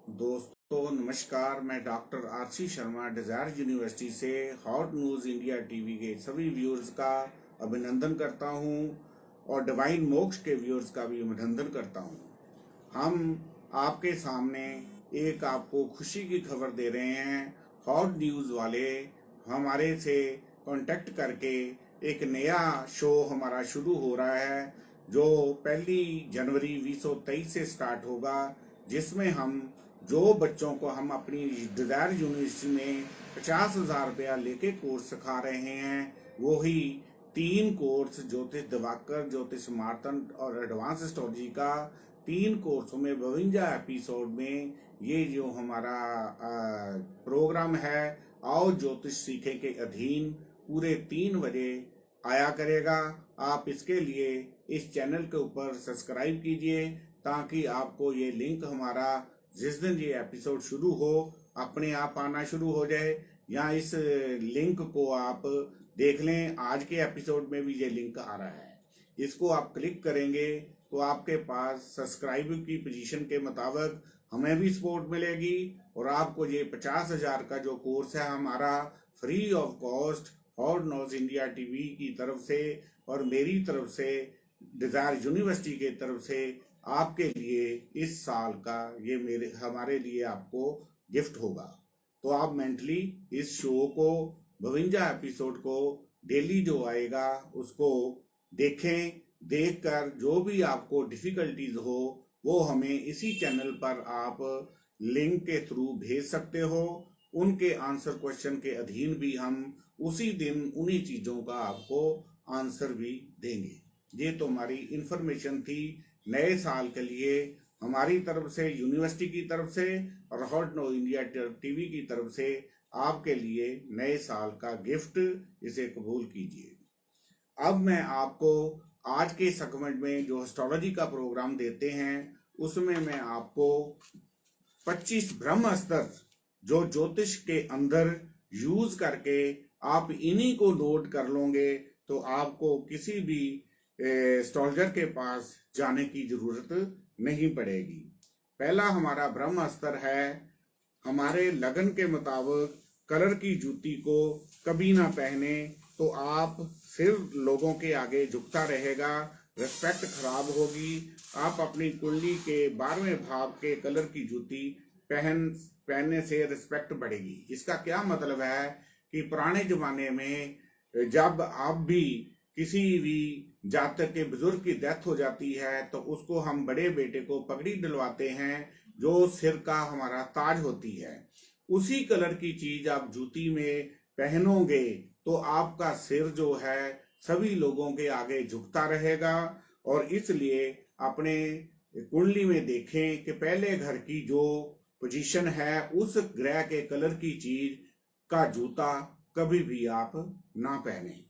दोस्तों नमस्कार। मैं doctor R C Sharma Desire University से हॉट न्यूज़ इंडिया टीवी के सभी व्यूअर्स का अभिनंदन करता हूं और डिवाइन मोक्ष के व्यूअर्स का भी अभिनंदन करता हूं। हम आपके सामने एक आपको खुशी की खबर दे रहे हैं। हॉट न्यूज़ वाले हमारे से कांटेक्ट करके एक नया शो हमारा शुरू हो रहा है जो 1 जनवरी 2023 से स्टार्ट होगा, जिसमें हम जो बच्चों को हम अपनी डिजायर यूनिवर्सिटी में 50,000 रुपया लेके कोर्स सिखा रहे हैं, वो ही 3 कोर्स ज्योतिष दिवाकर, ज्योतिष मार्तंड और एडवांस एस्ट्रोलॉजी का 3 कोर्सों में 52 एपिसोड में ये जो हमारा प्रोग्राम है आओ ज्योतिष सीखे के अधीन पूरे 3 बजे आया करेगा। आप इसके लिए इस चैनल के ऊपर सब्सक्राइब कीजिए ताकि आपको ये लिंक हमारा जिस दिन ये एपिसोड शुरू हो अपने आप आना शुरू हो जाए, या इस लिंक को आप देख लें। आज के एपिसोड में भी ये लिंक आ रहा है, इसको आप क्लिक करेंगे तो आपके पास सब्सक्राइब की पोजीशन के मुताबिक हमें भी सपोर्ट मिलेगी और आपको ये 50,000 का जो कोर्स है हमारा free of cost hot News India TV की तरफ से और मेरी तरफ से डिजायर यूनिवर्सिटी की तरफ से आपके लिए इस साल का ये हमारे लिए आपको गिफ्ट होगा। तो आप मेंटली इस शो को 52 एपिसोड को डेली जो आएगा उसको देखें। देखकर जो भी आपको डिफिकल्टीज हो वो हमें इसी चैनल पर आप लिंक के थ्रू भेज सकते हो। उनके आंसर क्वेश्चन के अधीन भी हम उसी दिन उन्हीं चीजों का आपको आंसर भी देंगे। ये तो हमारी इंफॉर्मेशन थी नए साल के लिए हमारी तरफ से, यूनिवर्सिटी की तरफ से और हॉट न्यूज़ इंडिया टीवी की तरफ से आपके लिए नए साल का गिफ्ट, इसे कबूल कीजिए। अब मैं आपको आज के सेगमेंट में जो एस्ट्रोलॉजी का प्रोग्राम देते हैं उसमें मैं आपको 25 ब्रह्म अस्त्र जो ज्योतिष के अंदर यूज करके आप इन्हीं को नोट कर लोगे तो आपको किसी भी एस्ट्रोलॉजर के पास जाने की जरूरत नहीं पड़ेगी। पहला हमारा ब्रह्म अस्त्र है, हमारे लगन के मुताबिक कलर की जूती को कभी ना पहने तो आप सिर लोगों के आगे झुकता रहेगा, रिस्पेक्ट खराब होगी। आप अपनी कुंडली के 12वें भाव के कलर की जूती पहनने से रिस्पेक्ट बढ़ेगी। इसका क्या मतलब है कि पुराने जमाने में जब आप भी किसी भी जातक के बुजुर्ग की डेथ हो जाती है तो उसको हम बड़े बेटे को पगड़ी दिलवाते हैं जो सिर का हमारा ताज होती है। उसी कलर की चीज आप जूती में पहनोगे तो आपका सिर जो है सभी लोगों के आगे झुकता रहेगा। और इसलिए अपने कुंडली में देखें कि पहले घर की जो पोजीशन है उस ग्रह के कलर की चीज का जूता कभी भी आप ना पहने।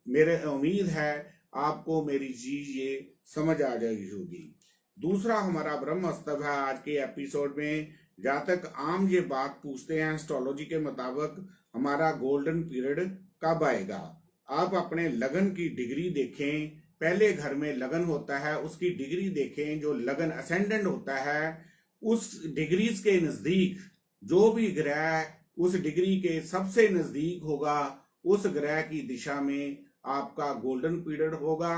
मेरे उम्मीद है आपको मेरी चीज ये समझ आ जाएगी होगी। दूसरा हमारा ब्रह्म अस्त्र है आज के एपिसोड में, जातक आम ये बात पूछते हैं एस्ट्रोलॉजी के मुताबिक हमारा गोल्डन पीरियड कब आएगा। आप अपने लगन की डिग्री देखें, पहले घर में लगन होता है उसकी डिग्री देखें, जो लगन असेंडेंट होता है उस डिग्रीज के नजदीक जो भी ग्रह उस डिग्री के सबसे नजदीक होगा उस ग्रह की दिशा में आपका गोल्डन पीरियड होगा।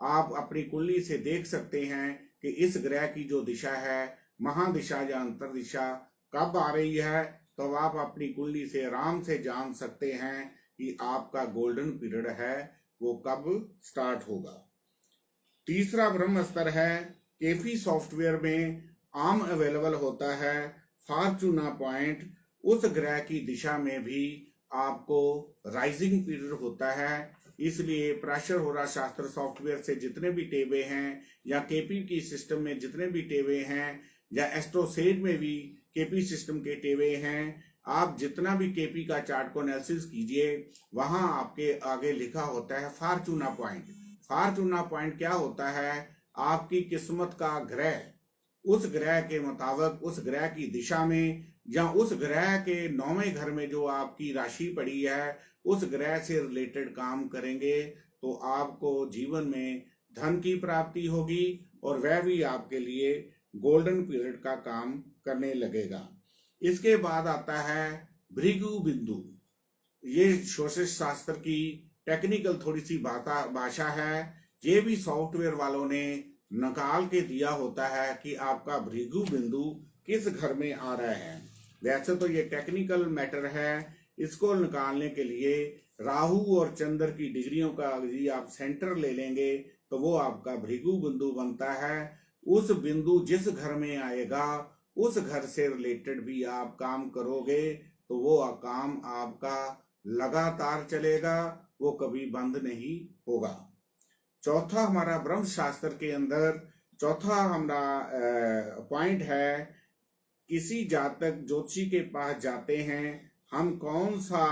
आप अपनी कुंडली से देख सकते हैं कि इस ग्रह की जो दिशा है महादिशा या अंतर दिशा कब आ रही है, तो आप अपनी कुंडली से आराम से जान सकते हैं कि आपका गोल्डन पीरियड है वो कब स्टार्ट होगा। तीसरा ब्रह्म अस्त्र है, केफी सॉफ्टवेयर में आम अवेलेबल होता है फॉर्चूना पॉइंट। उस ग्रह की दिशा में भी आपको राइजिंग पीरियड होता है, इसलिए प्रेशर हो रहा शास्त्र सॉफ्टवेयर से जितने भी टेबे हैं या केपी की सिस्टम में जितने भी टेबे हैं या एस्ट्रोसेट में भी केपी सिस्टम के टेबे हैं, आप जितना भी केपी का चार्ट को एनालिसिस कीजिए वहां आपके आगे लिखा होता है फॉर्चूना पॉइंट। फॉर्चूना पॉइंट क्या होता है, आपकी किस्मत का ग्रह उस ग्रह के मुताबिक उस ग्रह की दिशा में या उस ग्रह के 9वें घर में जो आपकी राशि पड़ी है उस ग्रह से रिलेटेड काम करेंगे तो आपको जीवन में धन की प्राप्ति होगी और वह भी आपके लिए गोल्डन पीरियड का काम करने लगेगा। इसके बाद आता है भृगु बिंदु। ये ज्योतिष शास्त्र की टेक्निकल थोड़ी सी भाषा है। ये भी सॉफ्टवेयर वालों ने निकाल के दिया होता है कि आपका भृगु बिंदु किस घर में आ रहा है। वैसे तो ये टेक्निकल मैटर है, इसको निकालने के लिए राहु और चंद्र की डिग्रियों का यदि आप सेंटर ले लेंगे तो वो आपका भृगु बिंदु बनता है। उस बिंदु जिस घर में आएगा उस घर से रिलेटेड भी आप काम करोगे तो वो काम आपका लगातार चलेगा, वो कभी बंद नहीं होगा। चौथा हमारा ब्रह्म शास्त्र के अंदर चौथा हमारा पॉइंट है, किसी जातक ज्योतिषी के पास जाते हैं, हम कौन सा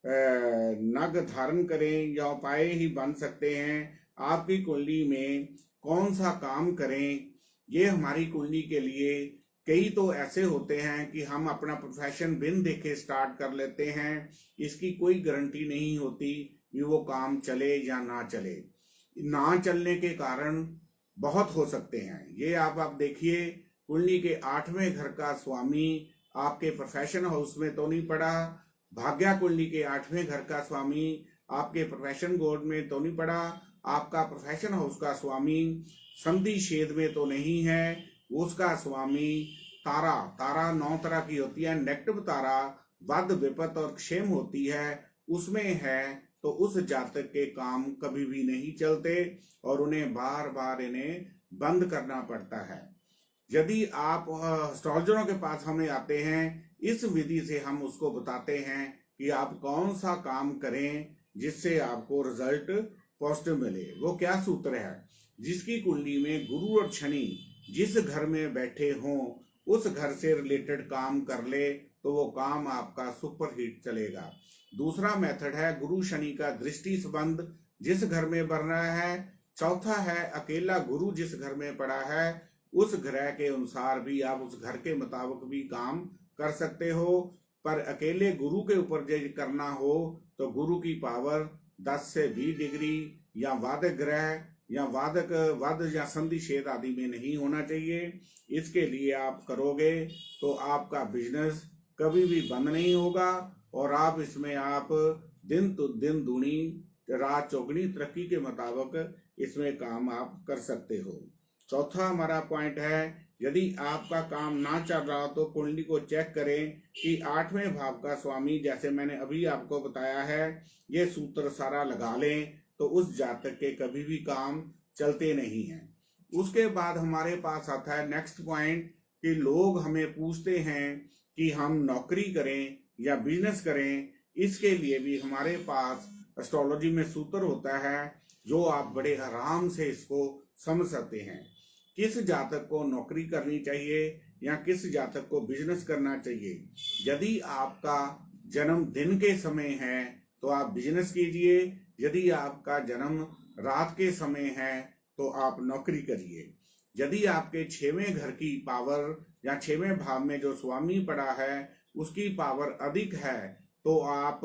नग धारण करें या उपाय ही बन सकते हैं, आपकी कुंडली में कौन सा काम करें। ये हमारी कुंडली के लिए कई तो ऐसे होते हैं कि हम अपना प्रोफेशन बिन देखे स्टार्ट कर लेते हैं, इसकी कोई गारंटी नहीं होती कि वो काम चले या ना चले। ना चलने के कारण बहुत हो सकते हैं। ये आप देखिए, कुंडली के 8वें घर का स्वामी आपके प्रोफेशन हाउस में तो नहीं पड़ा, भाग्या कुंडली के 8वें घर का स्वामी आपके प्रोफेशन बोर्ड में तो नहीं पड़ा, आपका प्रोफेशन हाउस का स्वामी संधि छेद में तो नहीं है, उसका स्वामी तारा 9 तरह की होती है, नेगेटिव तारा वध विपत और क्षेम होती है उसमें है, तो उस जातक के काम कभी भी नहीं चलते और उन्हें बार बार इन्हें बंद करना पड़ता है। यदि आप एस्ट्रोलॉजरों के पास हमें आते हैं, इस विधि से हम उसको बताते हैं कि आप कौन सा काम करें जिससे आपको रिजल्ट पॉजिटिव मिले। वो क्या सूत्र है, जिसकी कुंडली में गुरु और शनि जिस घर में बैठे हों उस घर से रिलेटेड काम कर ले तो वो काम आपका सुपर हिट चलेगा। दूसरा मेथड है गुरु शनि का दृष्टि संबंध जिस घर में बन रहा है। चौथा है अकेला गुरु जिस घर में पड़ा है उस ग्रह के अनुसार भी आप उस घर के मुताबिक भी काम कर सकते हो, पर अकेले गुरु के ऊपर जो करना हो तो गुरु की पावर 10 से 20 डिग्री या वादक ग्रह या वाद या संधि छेद आदि में नहीं होना चाहिए। इसके लिए आप करोगे तो आपका बिजनेस कभी भी बंद नहीं होगा और आप इसमें आप दिन तो दिन दूनी रात चौगुनी तरक्की के मुताबिक इसमें काम आप कर सकते हो। चौथा हमारा पॉइंट है, यदि आपका काम ना चल रहा तो कुंडली को चेक करें कि 8वें भाव का स्वामी, जैसे मैंने अभी आपको बताया है, ये सूत्र सारा लगा लें तो उस जातक के कभी भी काम चलते नहीं हैं। उसके बाद हमारे पास आता है नेक्स्ट पॉइंट कि लोग हमें पूछते हैं कि हम नौकरी करें या बिजनेस करें। इसके लिए भी हमारे पास एस्ट्रोलॉजी में सूत्र होता है जो आप बड़े आराम से इसको समझ सकते हैं। किस जातक को नौकरी करनी चाहिए या किस जातक को बिजनेस करना चाहिए। यदि आपका जन्म दिन के समय है तो आप बिजनेस कीजिए, यदि आपका जन्म रात के समय है तो आप नौकरी करिए। यदि आपके 6वें घर की पावर या 6वें भाव में जो स्वामी पड़ा है उसकी पावर अधिक है तो आप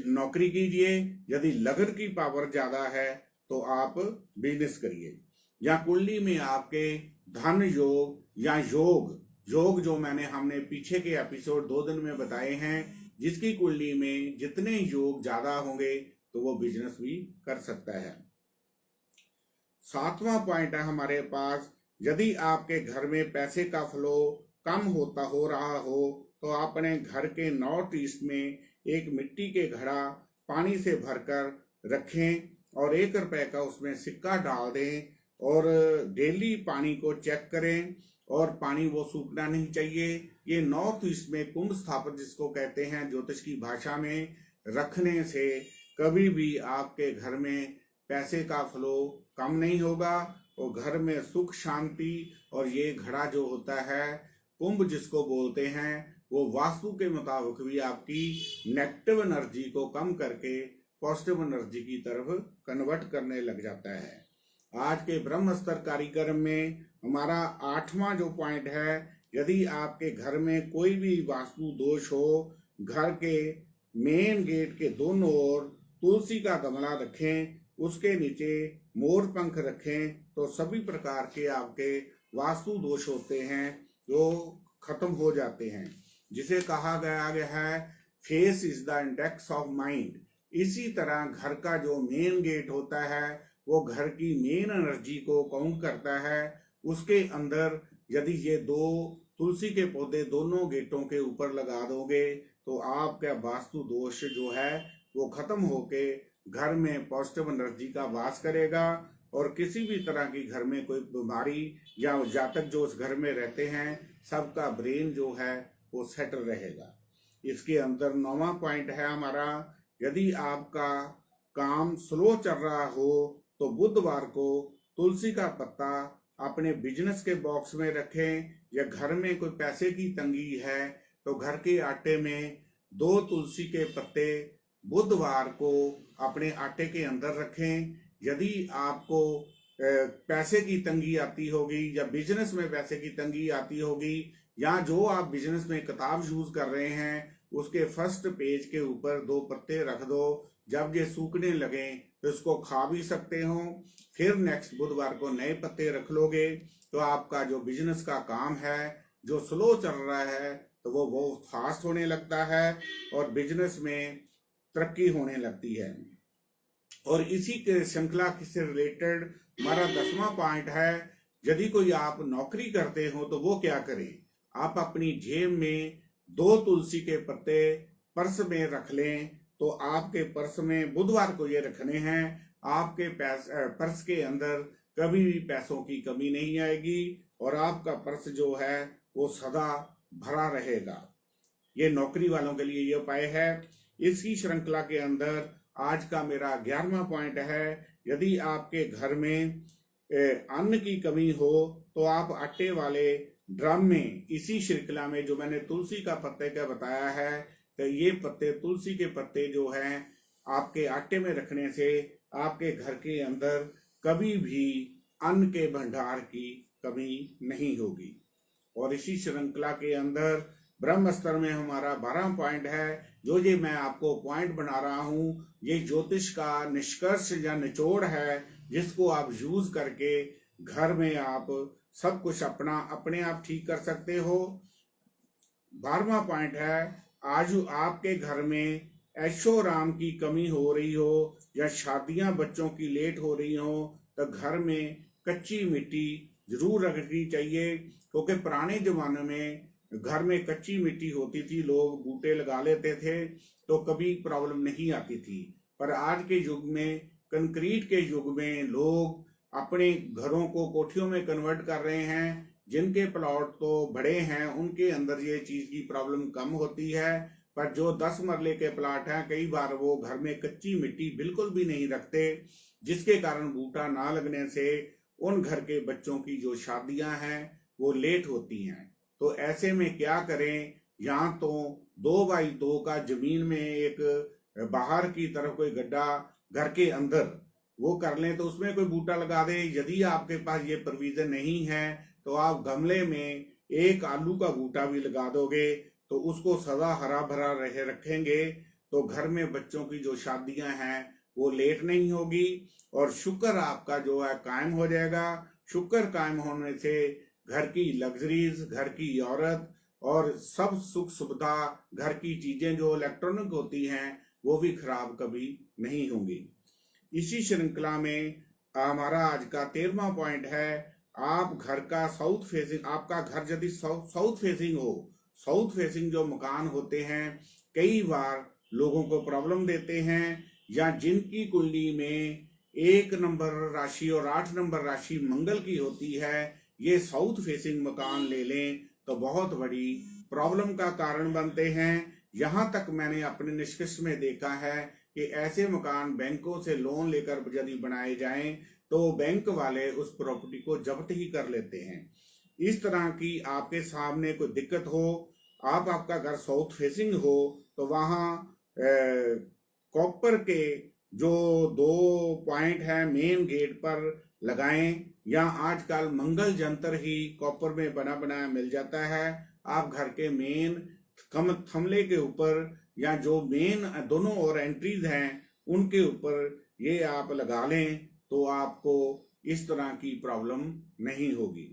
नौकरी कीजिए। यदि लगन की पावर ज्यादा है तो आप बिजनेस करिए। या कुंडली में आपके धन योग या योग जो हमने पीछे के एपिसोड 2 दिन में बताए हैं, जिसकी कुंडली में जितने योग ज्यादा होंगे तो वो बिजनेस भी कर सकता है। 7वां पॉइंट है हमारे पास, यदि आपके घर में पैसे का फ्लो कम हो रहा हो तो आप अपने घर के नॉर्थ ईस्ट में एक मिट्टी के घड़ा पानी से भरकर रखें और 1 रुपए का उसमें सिक्का डाल दें और डेली पानी को चेक करें और पानी वो सूखना नहीं चाहिए। ये नॉर्थ ईस्ट में कुंभ स्थापन जिसको कहते हैं ज्योतिष की भाषा में, रखने से कभी भी आपके घर में पैसे का फ्लो कम नहीं होगा और घर में सुख शांति। और ये घड़ा जो होता है कुंभ जिसको बोलते हैं वो वास्तु के मुताबिक भी आपकी नेगेटिव एनर्जी को कम करके पॉजिटिव एनर्जी की तरफ कन्वर्ट करने लग जाता है। आज के ब्रह्म स्तर कार्यक्रम में हमारा 8वां जो पॉइंट है, यदि आपके घर में कोई भी वास्तु दोष हो, घर के मेन गेट के दोनों ओर तुलसी का गमला रखें, उसके नीचे मोर पंख रखें तो सभी प्रकार के आपके वास्तु दोष होते हैं जो खत्म हो जाते हैं, जिसे कहा गया है face is the index of mind. इसी तरह घर का जो मेन गेट होता है वो घर की मेन एनर्जी को काउंट करता है। उसके अंदर यदि ये दो तुलसी के पौधे दोनों गेटों के ऊपर लगा दोगे तो आपका वास्तु दोष जो है वो खत्म होके घर में पॉजिटिव एनर्जी का वास करेगा और किसी भी तरह की घर में कोई बीमारी या जातक जो उस घर में रहते हैं सबका ब्रेन जो है वो सेटल रहेगा। इसके अंदर 9वां पॉइंट है हमारा, यदि आपका काम स्लो चल रहा हो तो बुधवार को तुलसी का पत्ता अपने बिजनेस के बॉक्स में रखें, या घर में कोई पैसे की तंगी है तो घर के आटे में 2 तुलसी के पत्ते बुधवार को अपने आटे के अंदर रखें। यदि आपको पैसे की तंगी आती होगी या बिजनेस में पैसे की तंगी आती होगी, या जो आप बिजनेस में किताब यूज कर रहे हैं उसके फर्स्ट पेज के ऊपर 2 पत्ते रख दो। जब ये सूखने लगे तो इसको खा भी सकते हो, फिर नेक्स्ट बुधवार को नए पत्ते रख लोगे तो आपका जो बिजनेस का काम है जो स्लो चल रहा है तो वो बहुत फास्ट होने लगता है और बिजनेस में तरक्की होने लगती है। और इसी के श्रृंखला से रिलेटेड हमारा 10वां पॉइंट है, यदि कोई आप नौकरी करते हो तो वो क्या करें। आप अपनी जेब में 2 तुलसी के पत्ते पर्स में रख लें, तो आपके पर्स में बुधवार को ये रखने हैं, आपके पर्स के अंदर कभी भी पैसों की कमी नहीं आएगी और आपका पर्स जो है वो सदा भरा रहेगा। ये नौकरी वालों के लिए ये उपाय है। इसी श्रृंखला के अंदर आज का मेरा 11वां पॉइंट है, यदि आपके घर में अन्न की कमी हो तो आप आटे वाले ड्रम में, इसी श्रृंखला में जो मैंने तुलसी का पत्ते का बताया है, तो ये पत्ते तुलसी के पत्ते जो हैं आपके आटे में रखने से आपके घर के अंदर कभी भी अन्न के भंडार की कमी नहीं होगी। और इसी श्रृंखला के अंदर ब्रह्मस्त्र में हमारा 12वां पॉइंट है, जो ये मैं आपको पॉइंट बना रहा हूं, ये ज्योतिष का निष्कर्ष या निचोड़ है जिसको आप यूज करके घर में आप सब कुछ अपने आप ठीक कर सकते हो। 12वां पॉइंट है, आज आपके घर में ऐशोराम की कमी हो रही हो या शादियां बच्चों की लेट हो रही हो तो घर में कच्ची मिट्टी जरूर रखनी चाहिए, क्योंकि पुराने जमाने में घर में कच्ची मिट्टी होती थी, लोग बूटे लगा लेते थे तो कभी प्रॉब्लम नहीं आती थी। पर आज के युग में, कंक्रीट के युग में, लोग अपने घरों को कोठियों में कन्वर्ट कर रहे हैं। जिनके प्लॉट तो बड़े हैं उनके अंदर ये चीज की प्रॉब्लम कम होती है, पर जो 10 मरले के प्लाट हैं कई बार वो घर में कच्ची मिट्टी बिल्कुल भी नहीं रखते, जिसके कारण बूटा ना लगने से उन घर के बच्चों की जो शादियां हैं वो लेट होती हैं। तो ऐसे में क्या करें, या तो 2x2 का जमीन में एक बाहर की तरफ कोई गड्ढा घर के अंदर वो कर लें तो उसमें कोई बूटा लगा दे। यदि आपके पास ये प्रोविजन नहीं है तो आप गमले में एक आलू का बूटा भी लगा दोगे तो उसको सदा हरा भरा रखेंगे तो घर में बच्चों की जो शादियां हैं वो लेट नहीं होगी और शुक्र आपका जो है कायम हो जाएगा। शुक्र कायम होने से घर की लग्जरीज, घर की औरत और सब सुख सुविधा, घर की चीजें जो इलेक्ट्रॉनिक होती हैं वो भी खराब कभी नहीं होंगी। इसी श्रृंखला में हमारा आज का 13वां पॉइंट है, आप घर का साउथ फेसिंग, आपका घर यदि साउथ फेसिंग हो, साउथ फेसिंग जो मकान होते हैं कई बार लोगों को प्रॉब्लम देते हैं, या जिनकी कुंडली में 1 नंबर राशि और 8 नंबर राशि मंगल की होती है, ये साउथ फेसिंग मकान ले लें तो बहुत बड़ी प्रॉब्लम का कारण बनते हैं। यहां तक मैंने अपने निष्कर्ष में देखा है कि ऐसे मकान बैंकों से लोन लेकर यदि बनाए जाएं तो बैंक वाले उस प्रॉपर्टी को जब्त ही कर लेते हैं। इस तरह की आपके सामने कोई दिक्कत हो, आपका घर साउथ फेसिंग हो तो वहां कॉपर के जो 2 पॉइंट है मेन गेट पर लगाएं, या आजकल मंगल जंतर ही कॉपर में बना बनाया मिल जाता है। आप घर के मेन थमले के ऊपर या जो मेन दोनों और एंट्रीज हैं उनके ऊपर ये आप लगा लें तो आपको इस तरह की प्रॉब्लम नहीं होगी।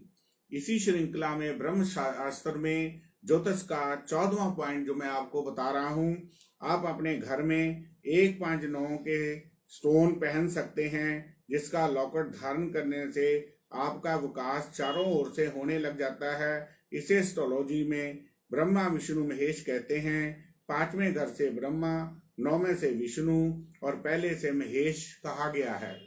इसी श्रृंखला में ब्रह्म शास्त्र में ज्योतिष का 14वां पॉइंट जो मैं आपको बता रहा हूं, आप अपने घर में 159 के स्टोन पहन सकते हैं, जिसका लॉकेट धारण करने से आपका विकास चारों ओर से होने लग जाता है। इसे एस्ट्रोलॉजी में ब्रह्मा विष्णु महेश कहते हैं। 5वें घर से ब्रह्मा, 9वें से विष्णु और पहले से महेश कहा गया है।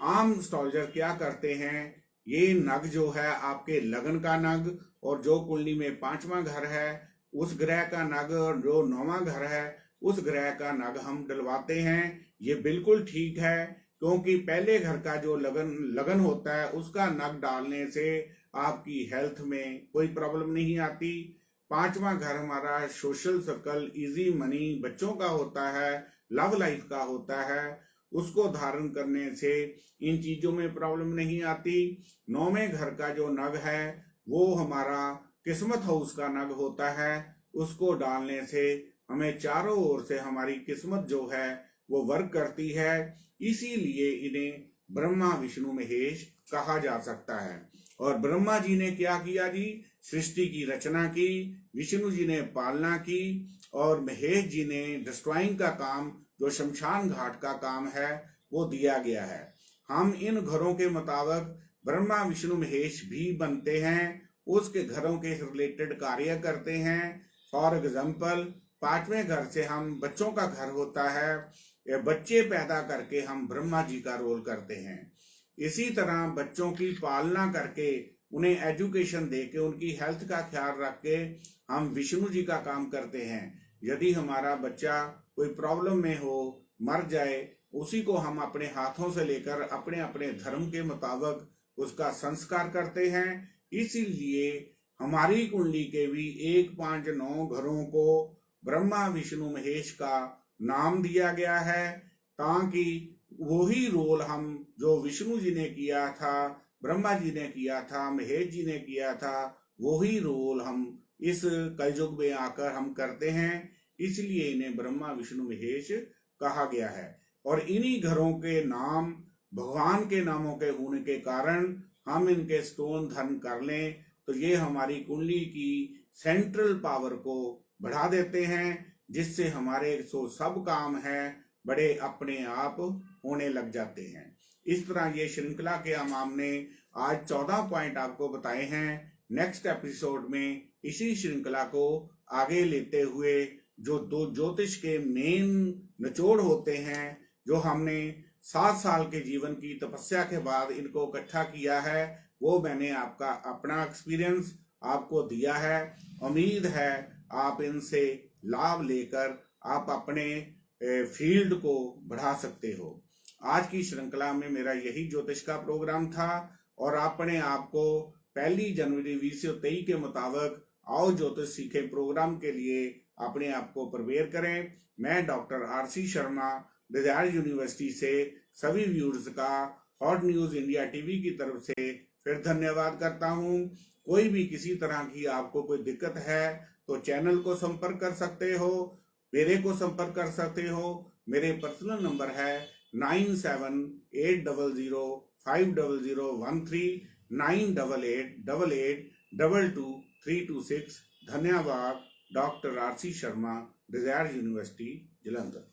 आम एस्ट्रोलॉजर क्या करते हैं, ये नग जो है आपके लगन का नग, और जो कुंडली में 5वां घर है उस ग्रह का नग, और जो 9वां घर है उस ग्रह का नग हम डलवाते हैं। ये बिल्कुल ठीक है, क्योंकि पहले घर का जो लगन होता है उसका नग डालने से आपकी हेल्थ में कोई प्रॉब्लम नहीं आती। 5वां घर हमारा सोशल सर्कल, इजी मनी, बच्चों का होता है, लव लाइफ का होता है, उसको धारण करने से इन चीजों में प्रॉब्लम नहीं आती। 9वें घर का जो नग है वो हमारा किस्मत हाउस का नग होता है, उसको डालने से हमें चारों ओर से हमारी किस्मत जो है वो वर्क करती है। इसीलिए इन्हें ब्रह्मा विष्णु महेश कहा जा सकता है। और ब्रह्मा जी ने क्या किया जी, सृष्टि की रचना की, विष्णु जी ने पालना की, और महेश जी ने डिस्ट्रॉइंग का काम, जो शमशान घाट का काम है, वो दिया गया है। हम इन घरों के मुताबिक ब्रह्मा विष्णु महेश भी बनते हैं, उसके घरों के रिलेटेड कार्य करते हैं। फॉर एग्जाम्पल 5वें घर से हम बच्चों का घर होता है, बच्चे पैदा करके हम ब्रह्मा जी का रोल करते हैं। इसी तरह बच्चों की पालना करके, उन्हें एजुकेशन देके, उनकी हेल्थ का ख्याल रख के हम विष्णु जी का काम करते हैं। यदि हमारा बच्चा कोई प्रॉब्लम में हो, मर जाए, उसी को हम अपने हाथों से लेकर अपने अपने धर्म के मुताबिक उसका संस्कार करते हैं। इसीलिए हमारी कुंडली के भी 159 घरों को ब्रह्मा विष्णु महेश का नाम दिया गया है, ताकि वही रोल हम जो विष्णु जी ने किया था, ब्रह्मा जी ने किया था, महेश जी ने किया था, वही रोल हम इस कलयुग में आकर हम करते हैं। इसलिए इन्हें ब्रह्मा विष्णु महेश कहा गया है। और इन्हीं घरों के नाम भगवान के नामों के होने के कारण हम इनके स्टोन धारण कर लें तो ये हमारी कुंडली की सेंट्रल पावर को बढ़ा देते हैं, जिससे हमारे जो सब काम है बड़े अपने आप होने लग जाते हैं। इस तरह ये श्रृंखला के हमने आज 14 पॉइंट आपको बताए हैं। नेक्स्ट एपिसोड में इसी श्रृंखला को आगे लेते हुए जो दो ज्योतिष के मेन निचोड़ होते हैं, जो हमने 7 साल के जीवन की तपस्या के बाद इनको इकट्ठा किया है, वो मैंने आपका अपना एक्सपीरियंस आपको दिया है। उम्मीद है आप इनसे लाभ लेकर आप अपने फील्ड को बढ़ा सकते हो। आज की श्रृंखला में मेरा यही ज्योतिष का प्रोग्राम था, और आपने आपको 1 जनवरी 2023 के मुताबिक आओ ज्योतिष सीखे प्रोग्राम के लिए अपने आप को प्रिपेयर करें। मैं doctor R C Sharma Desire University से सभी व्यूअर्स का हॉट न्यूज इंडिया टीवी की तरफ से फिर धन्यवाद करता हूं। कोई भी किसी तरह की आपको कोई दिक्कत है तो चैनल को संपर्क कर सकते हो, मेरे को संपर्क कर सकते हो। मेरे पर्सनल नंबर है 9780050013 9888222326। धन्यवाद। Doctor R C Sharma, Desire University, Jalandhar.